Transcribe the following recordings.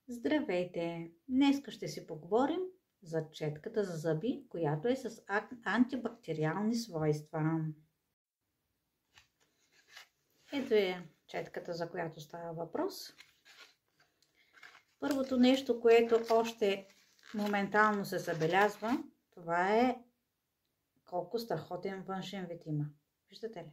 Здравейте! Днес ще си поговорим за четката за зъби, която е с антибактериални свойства. Ето е четката, за която става въпрос. Първото нещо, което още моментално се забелязва, това е колко страхотен външен вид има. Виждате ли?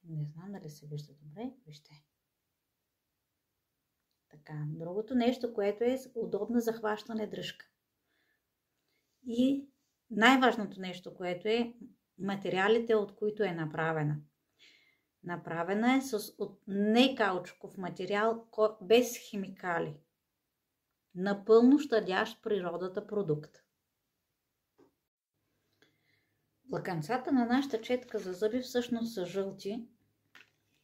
Не знам дали се вижда добре. Вижте. Така, другото нещо, което е удобна за хващане дръжка. И най-важното нещо, което е материалите, от които е направена. Направена е от некаучуков материал, без химикали. Напълно щадящ природата продукт. Лъканцата на нашата четка за зъби всъщност са жълти.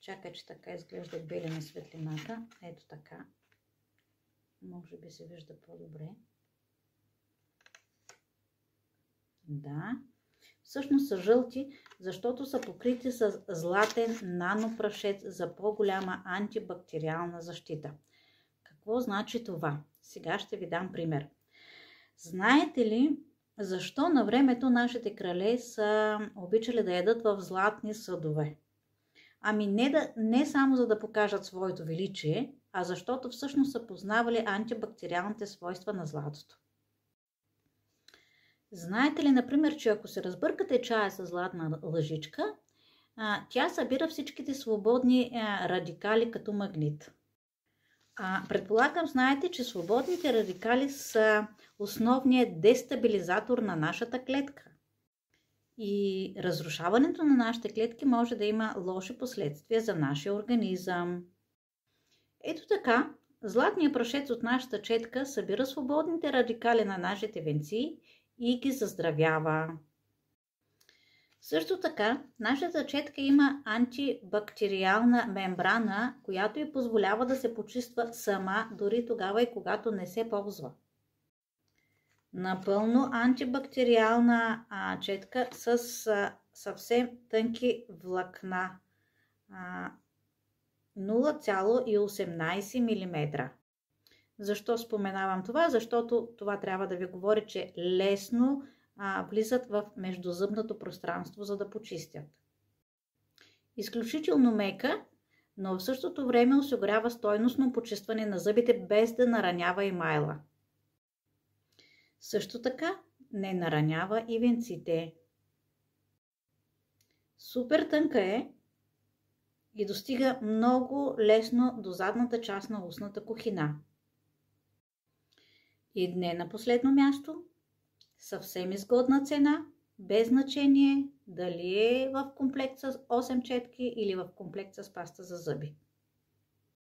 Чакай, че така изглеждат бели на светлината. Ето така. Може би се вижда по-добре. Да. Всъщност са жълти, защото са покрити с златен нанопрашец за по-голяма антибактериална защита. Какво значи това? Сега ще ви дам пример. Знаете ли защо на времето нашите крале са обичали да ядат в златни съдове? Ами не само за да покажат своето величие, а защото всъщност са познавали антибактериалните свойства на златото. Знаете ли, например, че ако се разбъркате чая с златна лъжичка, тя събира всичките свободни радикали като магнит. Предполагам, знаете, че свободните радикали са основният дестабилизатор на нашата клетка. И разрушаването на нашите клетки може да има лоши последствия за нашия организъм. Ето така, златният прашец от нашата четка събира свободните радикали на нашите венци и ги заздравява. Също така, нашата четка има антибактериална мембрана, която й позволява да се почиства сама, дори тогава и когато не се ползва. Напълно антибактериална четка с съвсем тънки влакна. 0,18 мм. Защо споменавам това? Защото това трябва да ви говори, че лесно влизат в междузъбното пространство, за да почистят. Изключително мека, но в същото време осигурява стойностно почистване на зъбите, без да наранява емайла. Също така не наранява и венците. Супер тънка е и достига много лесно до задната част на устната кухина. И не на последно място, съвсем изгодна цена, без значение дали е в комплект с 8 четки или в комплект с паста за зъби.